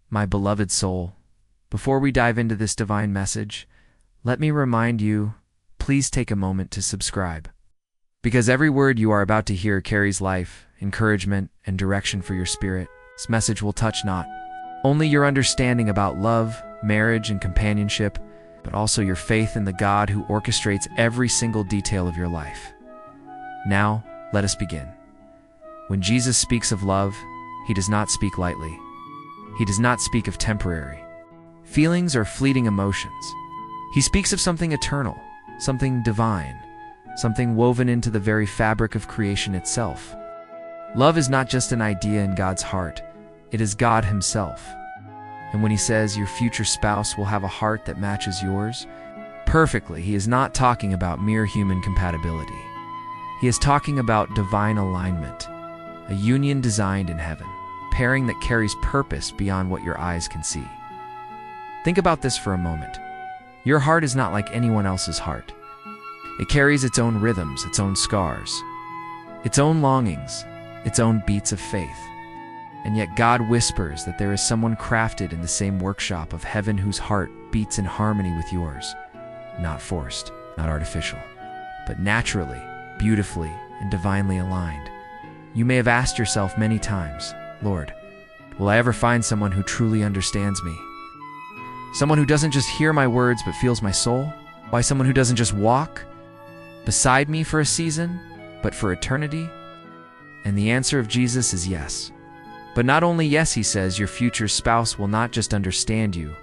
my beloved soul, before we dive into this divine message, let me remind you, please take a moment to subscribe. Because every word you are about to hear carries life, encouragement, and direction for your spirit. This message will touch not only your understanding about love, marriage, and companionship, but also your faith in the God who orchestrates every single detail of your life. Now, let us begin. When Jesus speaks of love, he does not speak lightly. He does not speak of temporary feelings or fleeting emotions. He speaks of something eternal, something divine, something woven into the very fabric of creation itself. Love is not just an idea in God's heart, it is God himself. And when he says your future spouse will have a heart that matches yours perfectly, he is not talking about mere human compatibility. He is talking about divine alignment, a union designed in heaven, pairing that carries purpose beyond what your eyes can see. Think about this for a moment. Your heart is not like anyone else's heart. It carries its own rhythms, its own scars, its own longings, its own beats of faith. And yet God whispers that there is someone crafted in the same workshop of heaven whose heart beats in harmony with yours, not forced, not artificial, but naturally, beautifully, and divinely aligned. You may have asked yourself many times, Lord, will I ever find someone who truly understands me? Someone who doesn't just hear my words but feels my soul? Why, someone who doesn't just walk beside me for a season, but for eternity? And the answer of Jesus is yes. But not only yes, he says, your future spouse will not just understand you,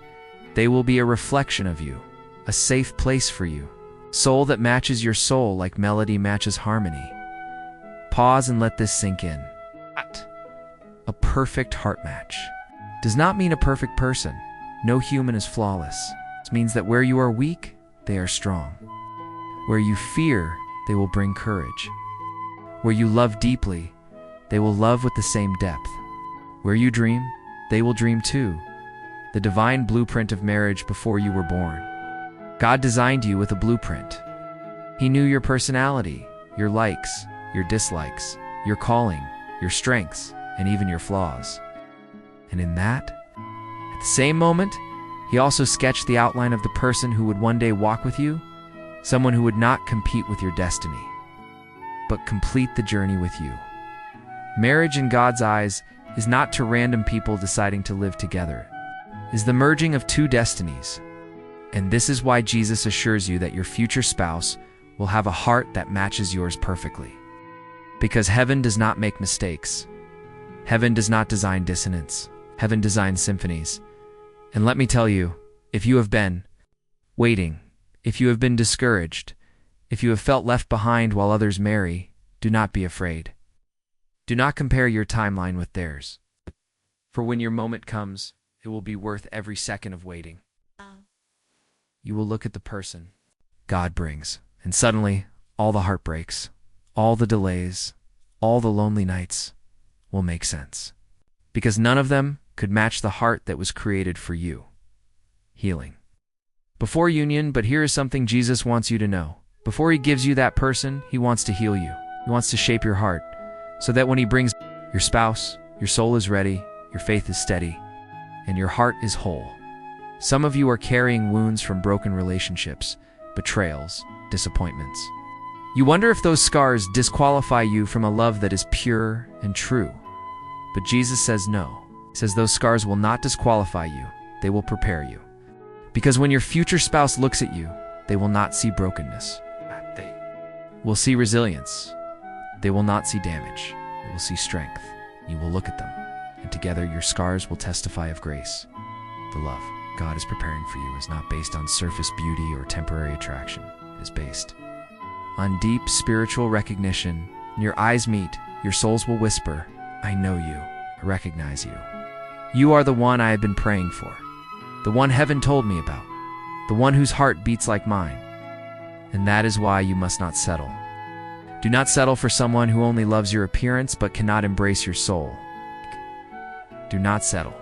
they will be a reflection of you, a safe place for you, soul that matches your soul like melody matches harmony. Pause and let this sink in. A perfect heart match does not mean a perfect person. No human is flawless. It means that where you are weak, they are strong. Where you fear, they will bring courage. Where you love deeply, they will love with the same depth. Where you dream, they will dream too. The divine blueprint of marriage before you were born. God designed you with a blueprint. He knew your personality, your likes, your dislikes, your calling, your strengths, and even your flaws. And in that, at the same moment, he also sketched the outline of the person who would one day walk with you, someone who would not compete with your destiny, but complete the journey with you. Marriage in God's eyes is not two random people deciding to live together. It is the merging of two destinies. And this is why Jesus assures you that your future spouse will have a heart that matches yours perfectly. Because heaven does not make mistakes. Heaven does not design dissonance. Heaven designs symphonies. And let me tell you, if you have been waiting, if you have been discouraged, if you have felt left behind while others marry, do not be afraid. Do not compare your timeline with theirs. For when your moment comes, it will be worth every second of waiting. You will look at the person God brings, and suddenly, all the heartbreaks, all the delays, all the lonely nights will make sense. Because none of them could match the heart that was created for you. Healing. Before union, but here is something Jesus wants you to know. Before he gives you that person, he wants to heal you. He wants to shape your heart, so that when he brings your spouse, your soul is ready, your faith is steady, and your heart is whole. Some of you are carrying wounds from broken relationships, betrayals, disappointments. You wonder if those scars disqualify you from a love that is pure and true. But Jesus says no. He says those scars will not disqualify you. They will prepare you. Because when your future spouse looks at you, they will not see brokenness. They will see resilience. They will not see damage. They will see strength. You will look at them, and together your scars will testify of grace. The love God is preparing for you is not based on surface beauty or temporary attraction. It is based on deep spiritual recognition. When your eyes meet, your souls will whisper, I know you. I recognize you. You are the one I have been praying for. The one heaven told me about. The one whose heart beats like mine. And that is why you must not settle. Do not settle for someone who only loves your appearance but cannot embrace your soul. Do not settle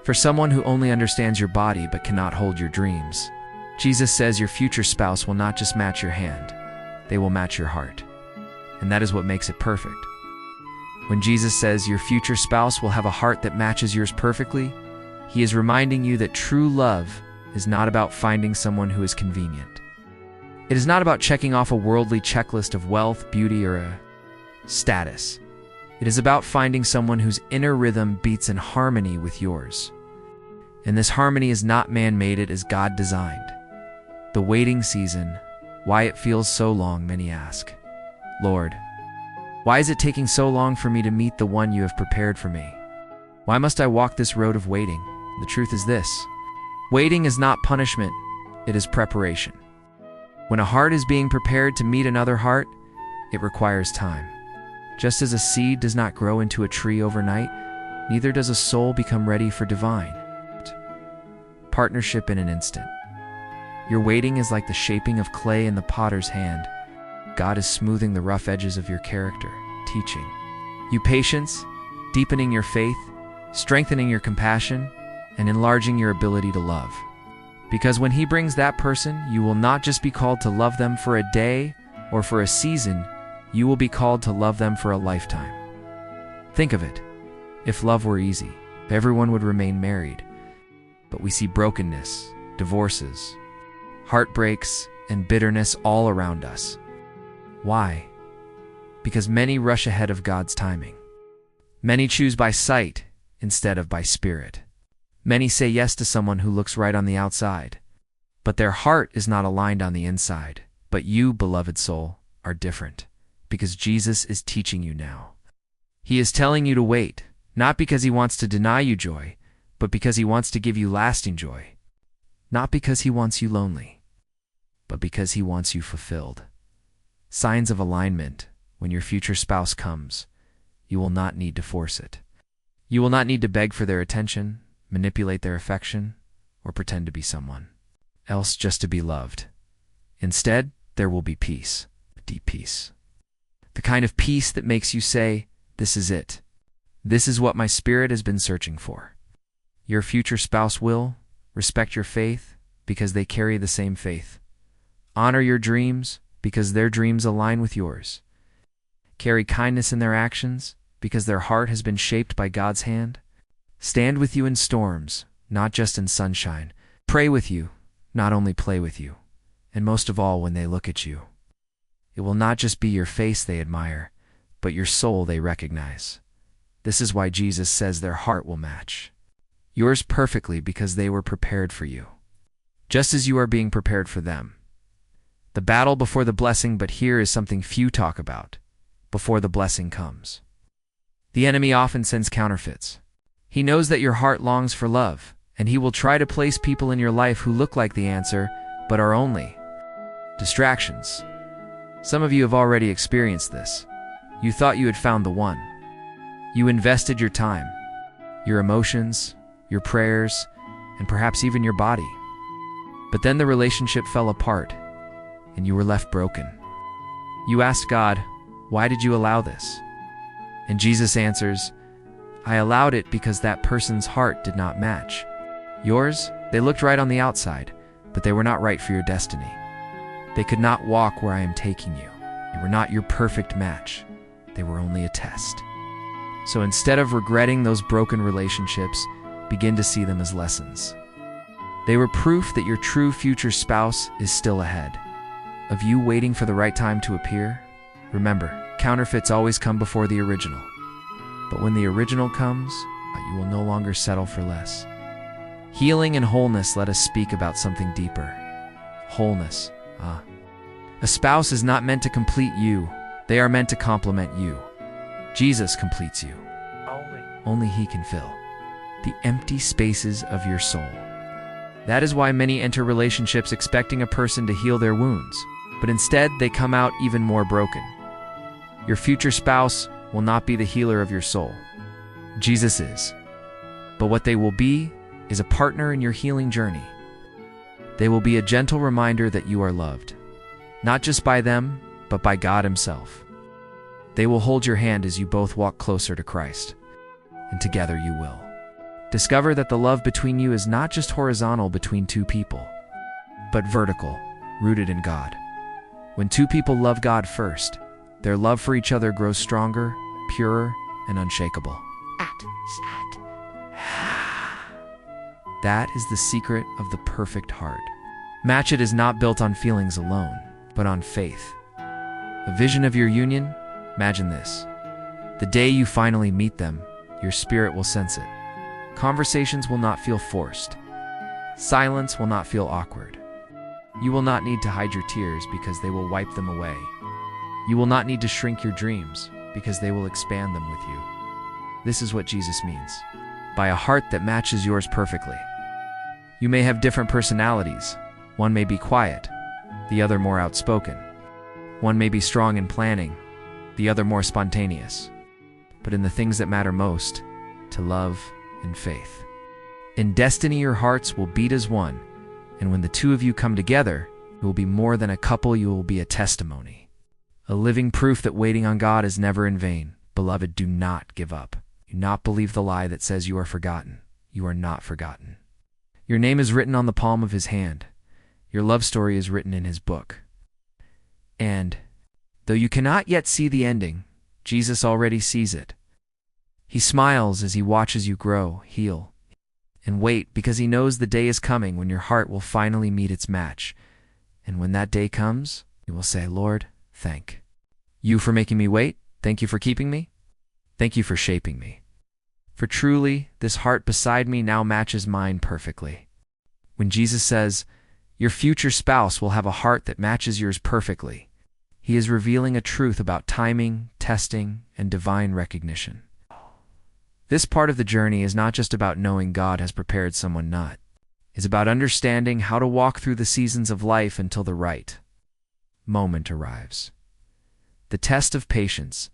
for someone who only understands your body but cannot hold your dreams. Jesus says your future spouse will not just match your hand, they will match your heart. And that is what makes it perfect. When Jesus says your future spouse will have a heart that matches yours perfectly, He is reminding you that true love is not about finding someone who is convenient. It is not about checking off a worldly checklist of wealth, beauty, or a status. It is about finding someone whose inner rhythm beats in harmony with yours. And this harmony is not man-made, it is God-designed. The waiting season, why it feels so long, many ask. Lord, why is it taking so long for me to meet the one you have prepared for me? Why must I walk this road of waiting? The truth is this: waiting is not punishment, it is preparation. When a heart is being prepared to meet another heart, it requires time. Just as a seed does not grow into a tree overnight, neither does a soul become ready for divine partnership in an instant. Your waiting is like the shaping of clay in the potter's hand. God is smoothing the rough edges of your character, teaching you patience, deepening your faith, strengthening your compassion, and enlarging your ability to love. Because when He brings that person, you will not just be called to love them for a day or for a season, you will be called to love them for a lifetime. Think of it. If love were easy, everyone would remain married. But we see brokenness, divorces, heartbreaks, and bitterness all around us. Why? Because many rush ahead of God's timing. Many choose by sight instead of by spirit. Many say yes to someone who looks right on the outside, but their heart is not aligned on the inside. But you, beloved soul, are different, because Jesus is teaching you now. He is telling you to wait, not because He wants to deny you joy, but because He wants to give you lasting joy. Not because He wants you lonely, but because He wants you fulfilled. Signs of alignment: when your future spouse comes, you will not need to force it. You will not need to beg for their attention, manipulate their affection, or pretend to be someone else just to be loved. Instead, there will be peace, deep peace. The kind of peace that makes you say, "This is it. This is what my spirit has been searching for." Your future spouse will respect your faith because they carry the same faith. Honor your dreams because their dreams align with yours. Carry kindness in their actions because their heart has been shaped by God's hand. Stand with you in storms, not just in sunshine. Pray with you, not only play with you. And most of all, when they look at you, it will not just be your face they admire, but your soul they recognize. This is why Jesus says their heart will match yours perfectly, because they were prepared for you, just as you are being prepared for them. The battle before the blessing, but here is something few talk about: before the blessing comes. The enemy often sends counterfeits. He knows that your heart longs for love, and he will try to place people in your life who look like the answer, but are only distractions. Some of you have already experienced this. You thought you had found the one. You invested your time, your emotions, your prayers, and perhaps even your body. But then the relationship fell apart, and you were left broken. You asked God, "Why did you allow this?" And Jesus answers, "I allowed it because that person's heart did not match yours. They looked right on the outside, but they were not right for your destiny. They could not walk where I am taking you. They were not your perfect match. They were only a test." So instead of regretting those broken relationships, begin to see them as lessons. They were proof that your true future spouse is still ahead of you, waiting for the right time to appear. Remember, counterfeits always come before the original. But when the original comes, you will no longer settle for less. Healing and wholeness, let us speak about something deeper. Wholeness. A spouse is not meant to complete you. They are meant to complement you. Jesus completes you. Only He can fill the empty spaces of your soul. That is why many enter relationships expecting a person to heal their wounds, but instead they come out even more broken. Your future spouse will not be the healer of your soul. Jesus is. But what they will be is a partner in your healing journey. They will be a gentle reminder that you are loved, not just by them, but by God Himself. They will hold your hand as you both walk closer to Christ, and together you will discover that the love between you is not just horizontal between two people, but vertical, rooted in God. When two people love God first, their love for each other grows stronger, purer, and unshakable. That is the secret of the perfect heart. Match It is not built on feelings alone, but on faith. A vision of your union? Imagine this. The day you finally meet them, your spirit will sense it. Conversations will not feel forced. Silence will not feel awkward. You will not need to hide your tears because they will wipe them away. You will not need to shrink your dreams because they will expand them with you. This is what Jesus means by a heart that matches yours perfectly. You may have different personalities. One may be quiet, the other more outspoken. One may be strong in planning, the other more spontaneous. But in the things that matter most, to love and faith. In destiny, your hearts will beat as one, and when the two of you come together, you will be more than a couple, you will be a testimony. A living proof that waiting on God is never in vain. Beloved, do not give up. Do not believe the lie that says you are forgotten. You are not forgotten. Your name is written on the palm of His hand. Your love story is written in His book. And, though you cannot yet see the ending, Jesus already sees it. He smiles as He watches you grow, heal, and wait because He knows the day is coming when your heart will finally meet its match. And when that day comes, you will say, Lord, thank you for making me wait. Thank you for keeping me. Thank you for shaping me. For truly, this heart beside me now matches mine perfectly. When Jesus says, your future spouse will have a heart that matches yours perfectly, He is revealing a truth about timing, testing, and divine recognition. This part of the journey is not just about knowing God has prepared someone not. It's about understanding how to walk through the seasons of life until the right moment arrives. The test of patience.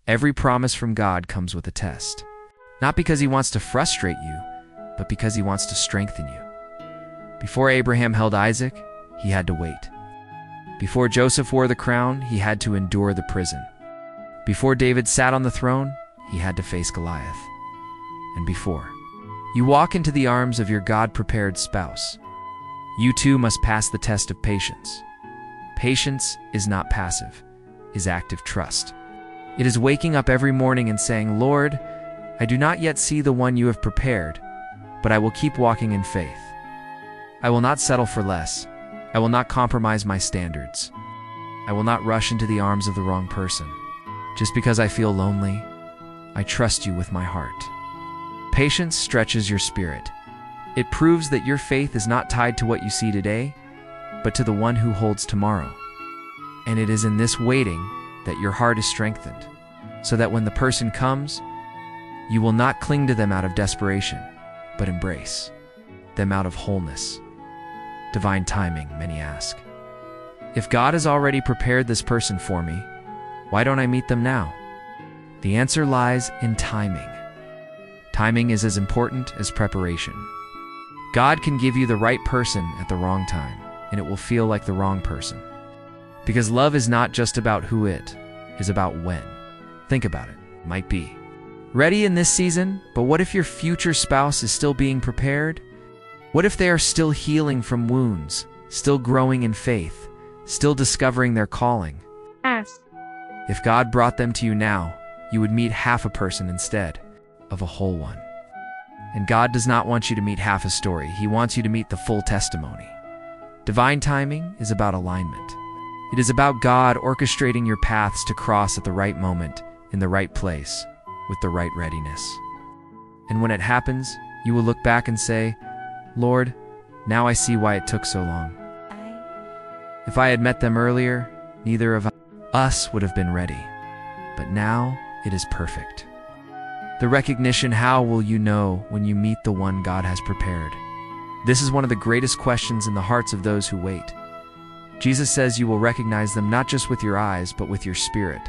Every promise from God comes with a test. Not because He wants to frustrate you, but because He wants to strengthen you. Before Abraham held Isaac, he had to wait. Before Joseph wore the crown, he had to endure the prison. Before David sat on the throne, he had to face Goliath. And before you walk into the arms of your God-prepared spouse, you too must pass the test of patience. Patience is not passive, is active trust. It is waking up every morning and saying, Lord, I do not yet see the one you have prepared, but I will keep walking in faith. I will not settle for less. I will not compromise my standards. I will not rush into the arms of the wrong person. Just because I feel lonely, I trust you with my heart. Patience stretches your spirit. It proves that your faith is not tied to what you see today, but to the one who holds tomorrow. And it is in this waiting that your heart is strengthened, so that when the person comes, you will not cling to them out of desperation, but embrace them out of wholeness. Divine timing, many ask. If God has already prepared this person for me, why don't I meet them now? The answer lies in timing. Timing is as important as preparation. God can give you the right person at the wrong time, and it will feel like the wrong person. Because love is not just about who it is about when. Think about it. Might be ready in this season, but what if your future spouse is still being prepared? What if they are still healing from wounds, still growing in faith, still discovering their calling? Ask. If God brought them to you now, you would meet half a person instead of a whole one. And God does not want you to meet half a story. He wants you to meet the full testimony. Divine timing is about alignment. It is about God orchestrating your paths to cross at the right moment, in the right place, with the right readiness. And when it happens, you will look back and say, Lord, now I see why it took so long. If I had met them earlier, neither of us would have been ready. But now it is perfect. The recognition, how will you know when you meet the one God has prepared? This is one of the greatest questions in the hearts of those who wait. Jesus says you will recognize them not just with your eyes, but with your spirit.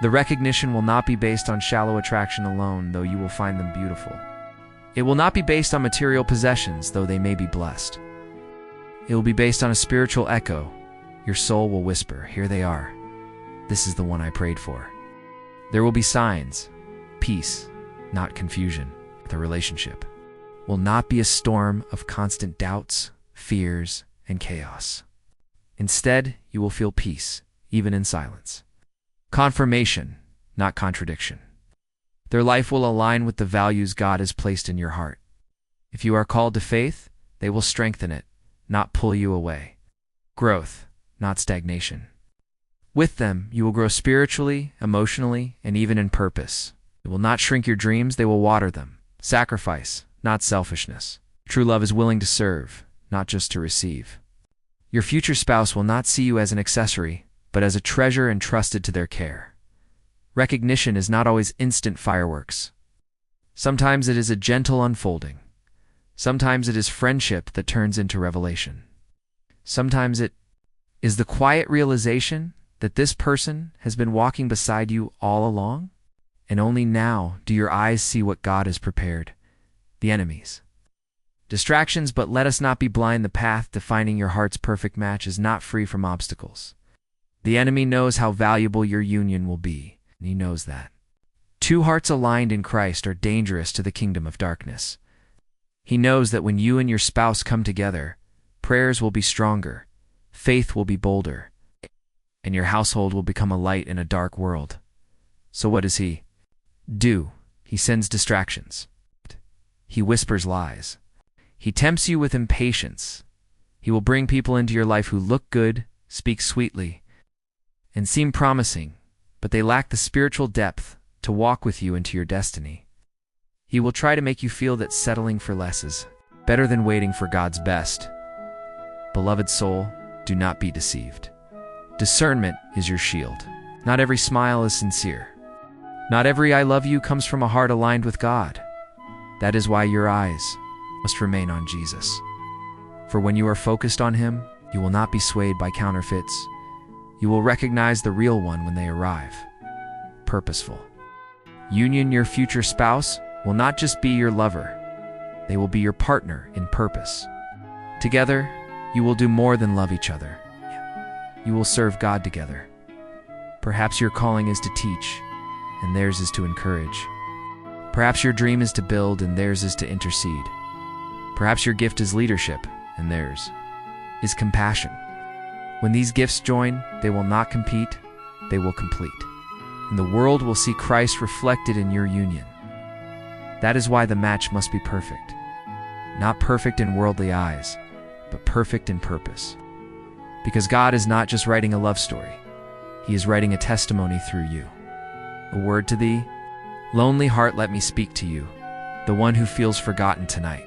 The recognition will not be based on shallow attraction alone, though you will find them beautiful. It will not be based on material possessions, though they may be blessed. It will be based on a spiritual echo. Your soul will whisper, here they are. This is the one I prayed for. There will be signs. Peace, not confusion. The relationship will not be a storm of constant doubts, fears, and chaos. Instead, you will feel peace, even in silence. Confirmation, not contradiction. Their life will align with the values God has placed in your heart. If you are called to faith, they will strengthen it, not pull you away. Growth, not stagnation. With them, you will grow spiritually, emotionally, and even in purpose. They will not shrink your dreams, they will water them. Sacrifice, not selfishness. True love is willing to serve, not just to receive. Your future spouse will not see you as an accessory, but as a treasure entrusted to their care. Recognition is not always instant fireworks. Sometimes it is a gentle unfolding. Sometimes it is friendship that turns into revelation. Sometimes it is the quiet realization that this person has been walking beside you all along, and only now do your eyes see what God has prepared, the enemies. Distractions, but let us not be blind. The path to finding your heart's perfect match is not free from obstacles. The enemy knows how valuable your union will be, and he knows that. Two hearts aligned in Christ are dangerous to the kingdom of darkness. He knows that when you and your spouse come together, prayers will be stronger, faith will be bolder, and your household will become a light in a dark world. So what does he do? He sends distractions. He whispers lies. He tempts you with impatience. He will bring people into your life who look good, speak sweetly, and seem promising, but they lack the spiritual depth to walk with you into your destiny. He will try to make you feel that settling for less is better than waiting for God's best. Beloved soul, do not be deceived. Discernment is your shield. Not every smile is sincere. Not every I love you comes from a heart aligned with God. That is why your eyes must remain on Jesus. For when you are focused on him, you will not be swayed by counterfeits. You will recognize the real one when they arrive. Purposeful. Union. Your future spouse will not just be your lover. They will be your partner in purpose. Together, you will do more than love each other. You will serve God together. Perhaps your calling is to teach, and theirs is to encourage. Perhaps your dream is to build, and theirs is to intercede. Perhaps your gift is leadership, and theirs is compassion. When these gifts join, they will not compete, they will complete. And the world will see Christ reflected in your union. That is why the match must be perfect. Not perfect in worldly eyes, but perfect in purpose. Because God is not just writing a love story. He is writing a testimony through you. A word to thee, lonely heart, let me speak to you, the one who feels forgotten tonight.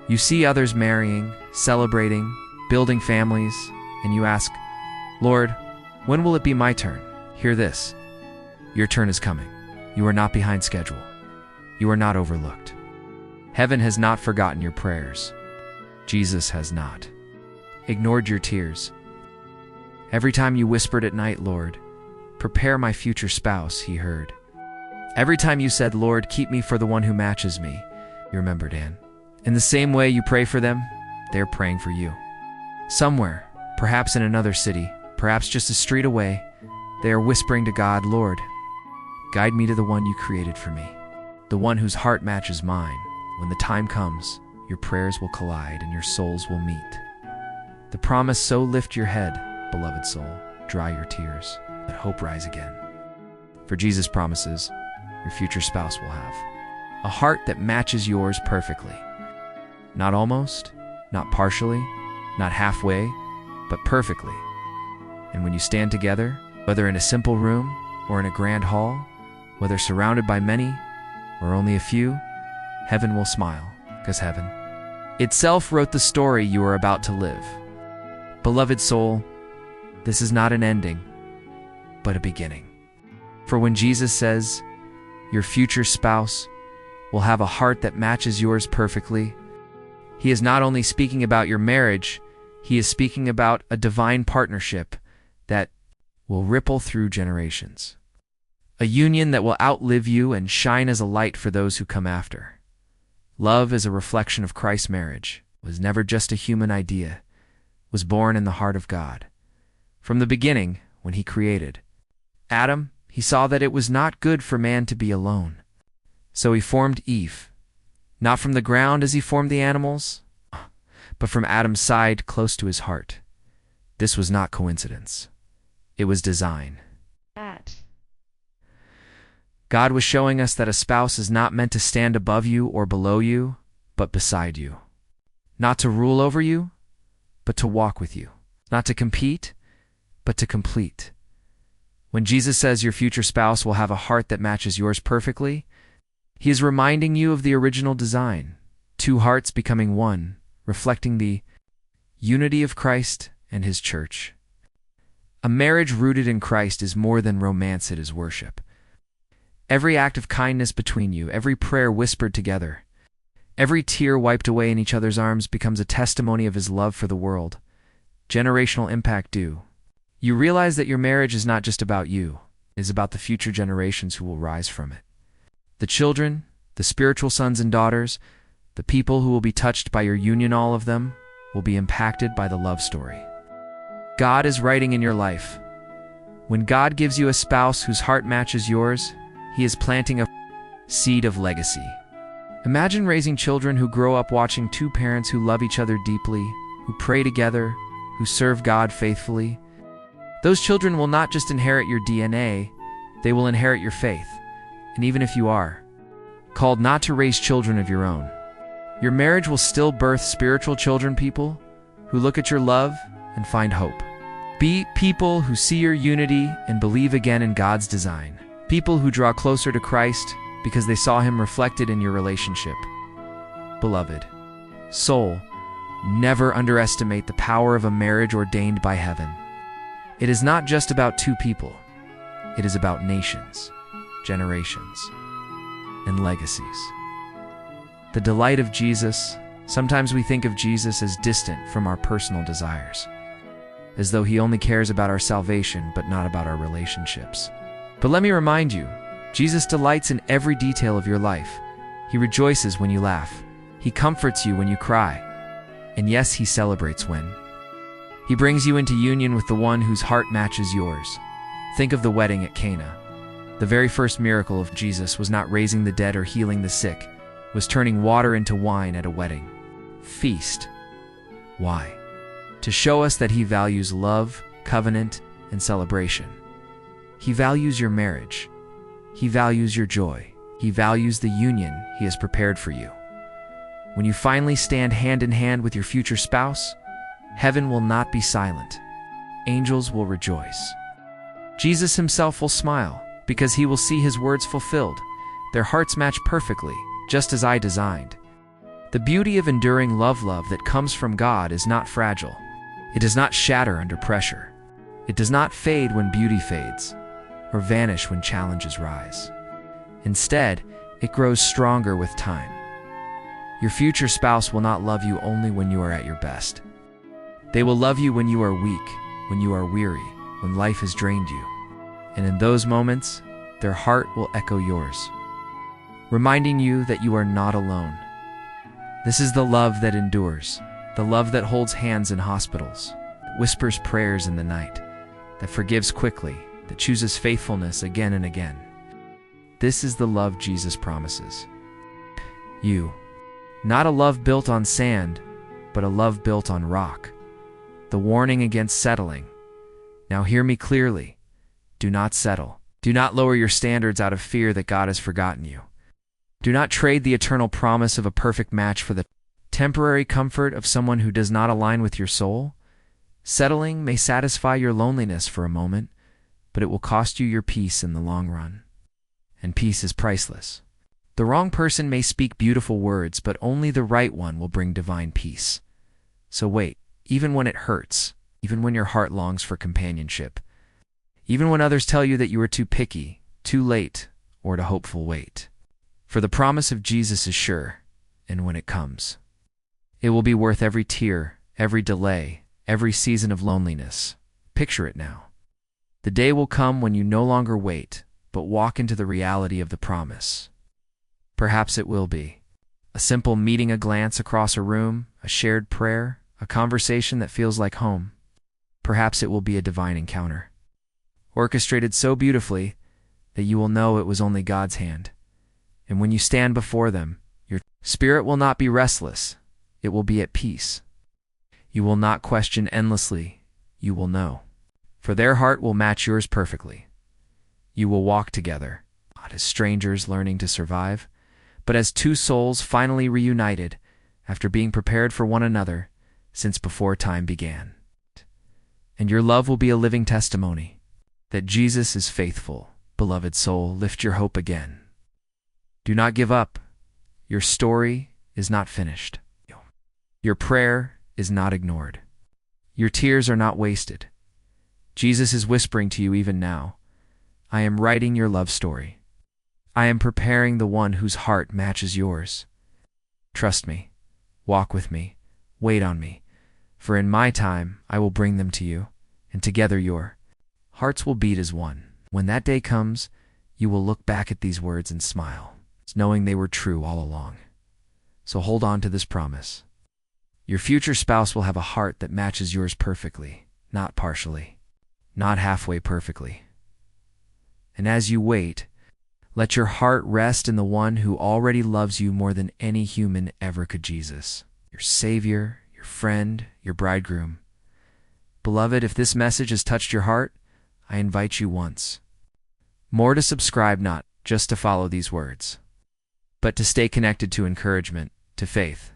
You see others marrying, celebrating, building families, and you ask, Lord, when will it be my turn? Hear this. Your turn is coming. You are not behind schedule. You are not overlooked. Heaven has not forgotten your prayers. Jesus has not ignored your tears. Every time you whispered at night, Lord, prepare my future spouse, he heard. Every time you said, Lord, keep me for the one who matches me, you remembered Anne. In the same way you pray for them, they're praying for you. Somewhere, perhaps in another city, perhaps just a street away, they are whispering to God, Lord, guide me to the one you created for me, the one whose heart matches mine. When the time comes, your prayers will collide and your souls will meet. The promise, so lift your head, beloved soul, dry your tears, let hope rise again. For Jesus promises, your future spouse will have a heart that matches yours perfectly. Not almost, not partially, not halfway, but perfectly. And when you stand together, whether in a simple room or in a grand hall, whether surrounded by many or only a few, heaven will smile, because heaven itself wrote the story you are about to live. Beloved soul, this is not an ending, but a beginning. For when Jesus says, your future spouse will have a heart that matches yours perfectly, he is not only speaking about your marriage, he is speaking about a divine partnership that will ripple through generations. A union that will outlive you and shine as a light for those who come after. Love is a reflection of Christ's marriage, was never just a human idea, was born in the heart of God. From the beginning, when he created Adam, he saw that it was not good for man to be alone. So he formed Eve, not from the ground as he formed the animals, but from Adam's side close to his heart. This was not coincidence. It was design. God was showing us that a spouse is not meant to stand above you or below you, but beside you. Not to rule over you, but to walk with you. Not to compete, but to complete. When Jesus says your future spouse will have a heart that matches yours perfectly, he is reminding you of the original design, two hearts becoming one, reflecting the unity of Christ and his church. A marriage rooted in Christ is more than romance, it is worship. Every act of kindness between you, every prayer whispered together, every tear wiped away in each other's arms becomes a testimony of his love for the world. Generational impact due. You realize that your marriage is not just about you, it is about the future generations who will rise from it. The children, the spiritual sons and daughters, the people who will be touched by your union, all of them will be impacted by the love story God is writing in your life. When God gives you a spouse whose heart matches yours, he is planting a seed of legacy. Imagine raising children who grow up watching two parents who love each other deeply, who pray together, who serve God faithfully. Those children will not just inherit your DNA, they will inherit your faith. And even if you are called not to raise children of your own, your marriage will still birth spiritual children, people who look at your love and find hope. Be people who see your unity and believe again in God's design. People who draw closer to Christ because they saw him reflected in your relationship. Beloved soul, never underestimate the power of a marriage ordained by heaven. It is not just about two people. It is about nations, generations, and legacies. The delight of Jesus. Sometimes we think of Jesus as distant from our personal desires, as though he only cares about our salvation but not about our relationships. But let me remind you, Jesus delights in every detail of your life. He rejoices when you laugh. He comforts you when you cry. And yes, he celebrates when he brings you into union with the one whose heart matches yours. Think of the wedding at Cana. The very first miracle of Jesus was not raising the dead or healing the sick, was turning water into wine at a wedding feast. Why? To show us that he values love, covenant, and celebration. He values your marriage. He values your joy. He values the union he has prepared for you. When you finally stand hand in hand with your future spouse, heaven will not be silent. Angels will rejoice. Jesus himself will smile because he will see his words fulfilled. Their hearts match perfectly, just as I designed. The beauty of enduring love that comes from God is not fragile. It does not shatter under pressure. It does not fade when beauty fades, or vanish when challenges rise. Instead, it grows stronger with time. Your future spouse will not love you only when you are at your best. They will love you when you are weak, when you are weary, when life has drained you. And in those moments, their heart will echo yours, reminding you that you are not alone. This is the love that endures, the love that holds hands in hospitals, that whispers prayers in the night, that forgives quickly, that chooses faithfulness again and again. This is the love Jesus promises you. Not a love built on sand, but a love built on rock. The warning against settling. Now hear me clearly. Do not settle. Do not lower your standards out of fear that God has forgotten you. Do not trade the eternal promise of a perfect match for the temporary comfort of someone who does not align with your soul. Settling may satisfy your loneliness for a moment, but it will cost you your peace in the long run. And peace is priceless. The wrong person may speak beautiful words, but only the right one will bring divine peace. So wait, even when it hurts, even when your heart longs for companionship, even when others tell you that you are too picky, too late, or to hopeful wait. For the promise of Jesus is sure, and when it comes, it will be worth every tear, every delay, every season of loneliness. Picture it now. The day will come when you no longer wait, but walk into the reality of the promise. Perhaps it will be a simple meeting, a glance across a room, a shared prayer, a conversation that feels like home. Perhaps it will be a divine encounter, orchestrated so beautifully that you will know it was only God's hand. And when you stand before them, your spirit will not be restless. It will be at peace. You will not question endlessly. You will know. For their heart will match yours perfectly. You will walk together, not as strangers learning to survive, but as two souls finally reunited, after being prepared for one another since before time began. And your love will be a living testimony that Jesus is faithful. Beloved soul, lift your hope again. Do not give up. Your story is not finished. Your prayer is not ignored. Your tears are not wasted. Jesus is whispering to you even now, I am writing your love story. I am preparing the one whose heart matches yours. Trust me, walk with me, wait on me, for in my time I will bring them to you, and together your hearts will beat as one. When that day comes, you will look back at these words and smile, knowing they were true all along. So hold on to this promise. Your future spouse will have a heart that matches yours perfectly, not partially, not halfway perfectly. And as you wait, let your heart rest in the one who already loves you more than any human ever could, Jesus, your Savior, your friend, your bridegroom. Beloved, if this message has touched your heart, I invite you once more to subscribe, not just to follow these words, but to stay connected to encouragement, to faith,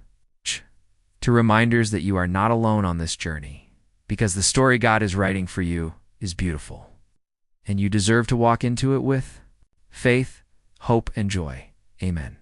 to reminders that you are not alone on this journey, because the story God is writing for you is beautiful, and you deserve to walk into it with faith, hope, and joy. Amen.